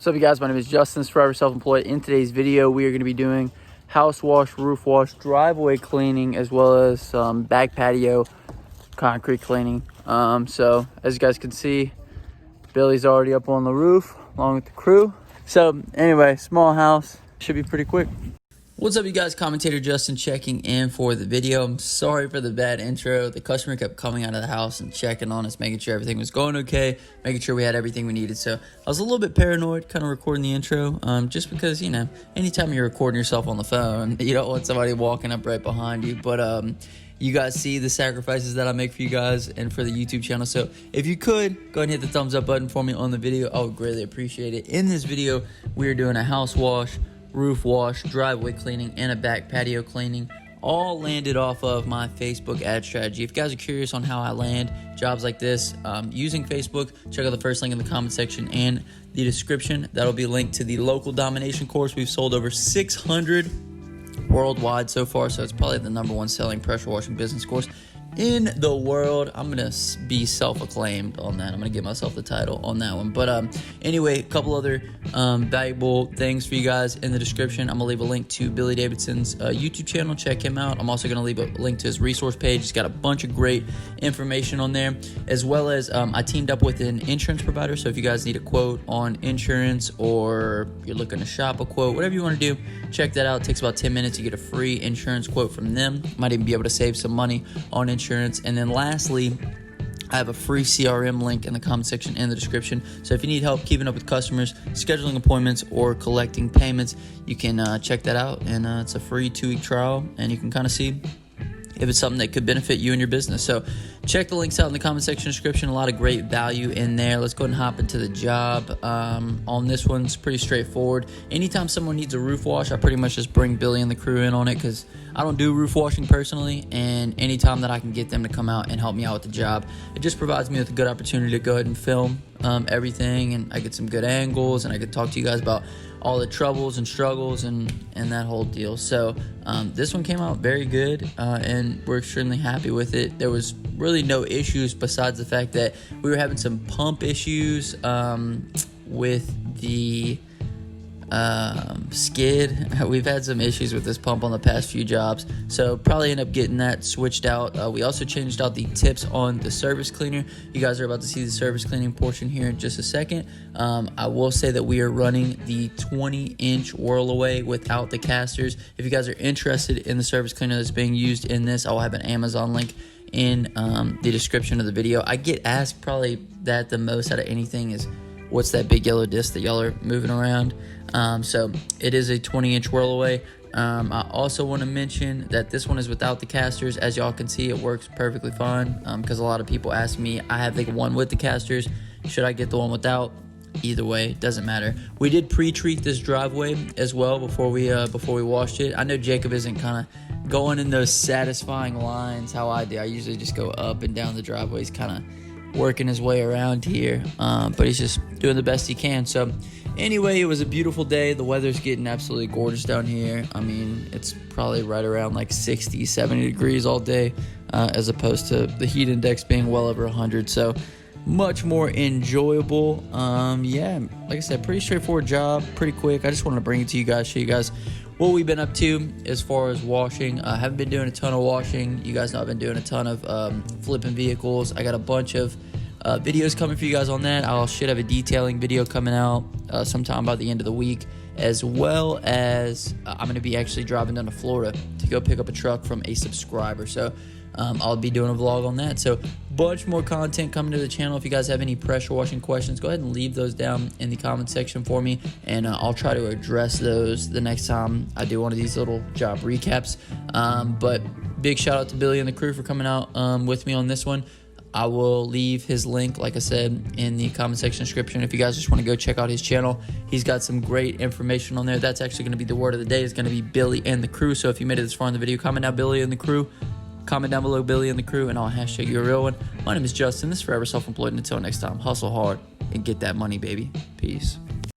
What's up, you guys? My name is Justin, this is Forever Self-Employed. In today's video, we are going to be doing house wash, roof wash, driveway cleaning, as well as some back patio concrete cleaning. So as you guys can see, Billy's already up on the roof along with the crew. So anyway, small house, should be pretty quick. What's up, you guys? Commentator Justin checking in for the video. I'm sorry for the bad intro. The customer kept coming out of the house and checking on us, making sure everything was going okay, making sure we had everything we needed. So I was a little bit paranoid kind of recording the intro, just because, you know, anytime you're recording yourself on the phone, you don't want somebody walking up right behind you. But you guys see the sacrifices that I make for you guys and for the YouTube channel. So if you could, go ahead and hit the thumbs up button for me on the video. I would greatly appreciate it. In this video, we are doing a house wash, roof wash, driveway cleaning, and a back patio cleaning, all landed off of my Facebook ad strategy. If you guys are curious on how I land jobs like this using Facebook, check out the first link in the comment section and the description. That'll be linked to the local domination course. We've sold over 600 worldwide so far, so it's probably the #1 selling pressure washing business course in the world. I'm gonna be self-acclaimed on that. I'm gonna give myself the title on that one. But anyway, a couple other valuable things for you guys in the description. I'm gonna leave a link to Billy Davidson's YouTube channel. Check him out. I'm also gonna leave a link to his resource page. He's got a bunch of great information on there, as well as I teamed up with an insurance provider. So if you guys need a quote on insurance, or you're looking to shop a quote, whatever you want to do, check that out. It takes about 10 minutes. You get a free insurance quote from them. Might even be able to save some money on insurance. And then lastly, I have a free CRM link in the comment section and the description. So if you need help keeping up with customers, scheduling appointments, or collecting payments, you can check that out. And it's a free 2-week trial, and you can kind of see if it's something that could benefit you and your business. So check the links out in the comment section description. A lot of great value in there. Let's go ahead and hop into the job. On this one, it's pretty straightforward. Anytime someone needs a roof wash, I pretty much just bring Billy and the crew in on it, because I don't do roof washing personally, and anytime that I can get them to come out and help me out with the job, it just provides me with a good opportunity to go ahead and film everything, and I get some good angles, and I could talk to you guys about all the troubles and struggles and that whole deal. So this one came out very good, and we're extremely happy with it. There was really no issues besides the fact that we were having some pump issues with the skid. We've had some issues with this pump on the past few jobs, so probably end up getting that switched out. We also changed out the tips on the service cleaner. You guys are about to see the service cleaning portion here in just a second. I will say that we are running the 20-inch whirl away without the casters. If you guys are interested in the service cleaner that's being used in this, I'll have an Amazon link in the description of the video. I get asked probably that the most out of anything is, what's that big yellow disc that y'all are moving around? So it is a 20-inch whirl away. I also want to mention that this one is without the casters. As y'all can see, it works perfectly fine, because a lot of people ask me, I have the one with the casters, should I get the one without? Either way, doesn't matter. We did pre-treat this driveway as well before we washed it. I know Jacob isn't kind of going in those satisfying lines how I do. I usually just go up and down the driveways, kind of working his way around here, but he's just doing the best he can. So anyway, it was a beautiful day. The weather's getting absolutely gorgeous down here. I mean, it's probably right around like 60, 70 degrees all day, as opposed to the heat index being well over 100. So much more enjoyable. Yeah, like I said, pretty straightforward job, pretty quick. I just wanted to bring it to you guys, show you guys what we've been up to as far as washing. I haven't been doing a ton of washing. You guys know I've been doing a ton of flipping vehicles. I got a bunch of videos coming for you guys on that. I should have a detailing video coming out sometime by the end of the week, as well as I'm going to be actually driving down to Florida to go pick up a truck from a subscriber. So I'll be doing a vlog on that. So bunch more content coming to the channel. If you guys have any pressure washing questions, go ahead and leave those down in the comment section for me, and I'll try to address those the next time I do one of these little job recaps. But big shout out to Billy and the crew for coming out with me on this one. I will leave his link, like I said, in the comment section description. If you guys just want to go check out his channel, he's got some great information on there. That's actually going to be the word of the day. It's going to be Billy and the crew. So if you made it this far in the video, comment down Billy and the crew. Comment down below Billy and the crew, and I'll hashtag you a real one. My name is Justin. This is Forever Self-Employed, and until next time, hustle hard and get that money, baby. Peace.